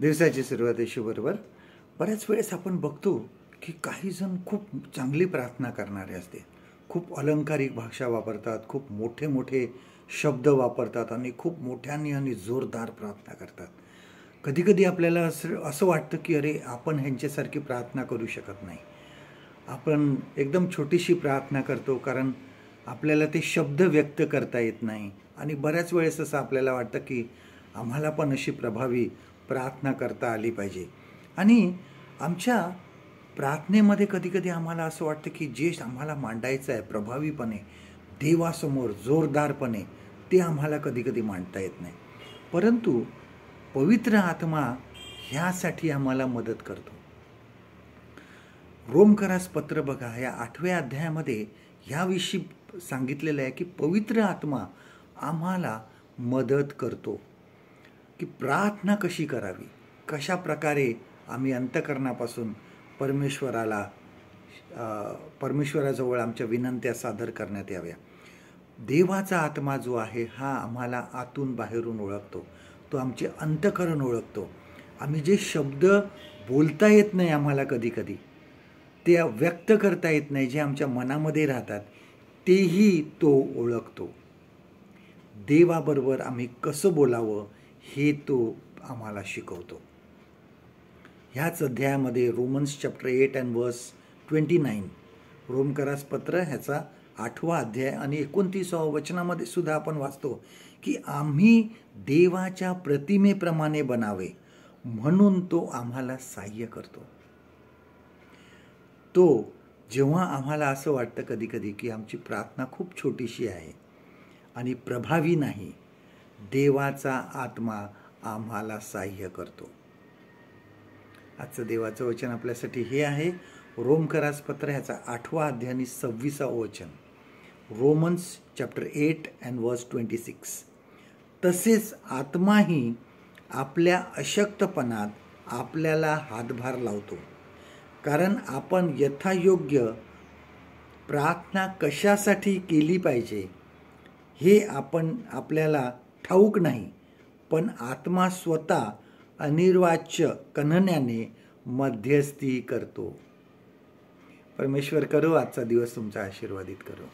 दिवसाची सुरुवात बरोबर बऱ्याच वेळेस आपण बघतो की काही जण खूप चांगली प्रार्थना करणारे असते, खूप अलंकारिक भाषा वापरतात, खूप मोठे मोठे शब्द वापरतात आणि खूप मोठ्याने आणि जोरदार प्रार्थना करतात. कधी कधी आपल्याला असं वाटतं की अरे आपण ह्यांच्यासारखी प्रार्थना करू शकत नाही. आपण एकदम छोटीशी प्रार्थना करतो कारण आपल्याला ते शब्द व्यक्त करता येत नाही. आणि बऱ्याच वेळेस असं आपल्याला वाटतं की आम्हाला पण अशी प्रभावी प्रार्थना करता आली पाहिजे. आणि आमच्या प्रार्थनेमध्ये कधीकधी आम्हाला असं वाटतं की जे आम्हाला मांडायचं आहे प्रभावीपणे देवासमोर जोरदारपणे ते आम्हाला कधीकधी मांडता येत नाही. परंतु पवित्र आत्मा ह्यासाठी आम्हाला मदत करतो. रोमकरास पत्र बघा, या 8व्या अध्यायामध्ये ह्याविषयी सांगितलेलं आहे की पवित्र आत्मा आम्हाला मदत करतो की प्रार्थना कशी करावी, कशा प्रकारे आम्ही अंतःकरणापासून परमेश्वराजवळ आमच्या विनंत्या सादर करण्यात याव्या. देवाचा आत्मा जो आहे हा आम्हाला आतून बाहेरून ओळखतो, तो आमचे अंतःकरण ओळखतो. आम्ही जे शब्द बोलता येत नाही आम्हाला कधीकधी, ते व्यक्त करता येत नाही, जे आमच्या मनामध्ये राहतात तेही तो ओळखतो. देवाबरोबर आम्ही कसं बोलावं हे तो आम्हाला शिकवतो. ह्याच अध्यायामध्ये रोमन्स चॅप्टर 8 and verse 29, रोमकरास पत्र ह्याचा 8वा अध्याय आणि 29व्या वचनामध्ये सुद्धा आपण वाचतो की आम्ही देवाच्या प्रतिमेप्रमाणे बनावे म्हणून तो आम्हाला सहाय्य करतो. तो जेव्हा आम्हाला असं वाटतं कधीकधी की आमची प्रार्थना खूप छोटीशी आहे आणि प्रभावी नाही, देवाचा आत्मा आम्हाला सहाय्य करतो. आजचं देवाचं वचन आपल्यासाठी हे आहे, रोमकरास पत्र ह्याचा 8वा अध्याय आणि 26वा वचन, रोमन्स चॅप्टर 8 and verse 26. तसेच आत्माही आपल्या अशक्तपणात आपल्याला हातभार लावतो, कारण आपण यथायोग्य प्रार्थना कशासाठी केली पाहिजे हे आपल्याला ठाऊक नाही, पण आत्मा स्वतः अनिर्वाच्य कणण्याने मध्यस्थी करतो. परमेश्वर करो आजचा दिवस तुमचा आशीर्वादित करो.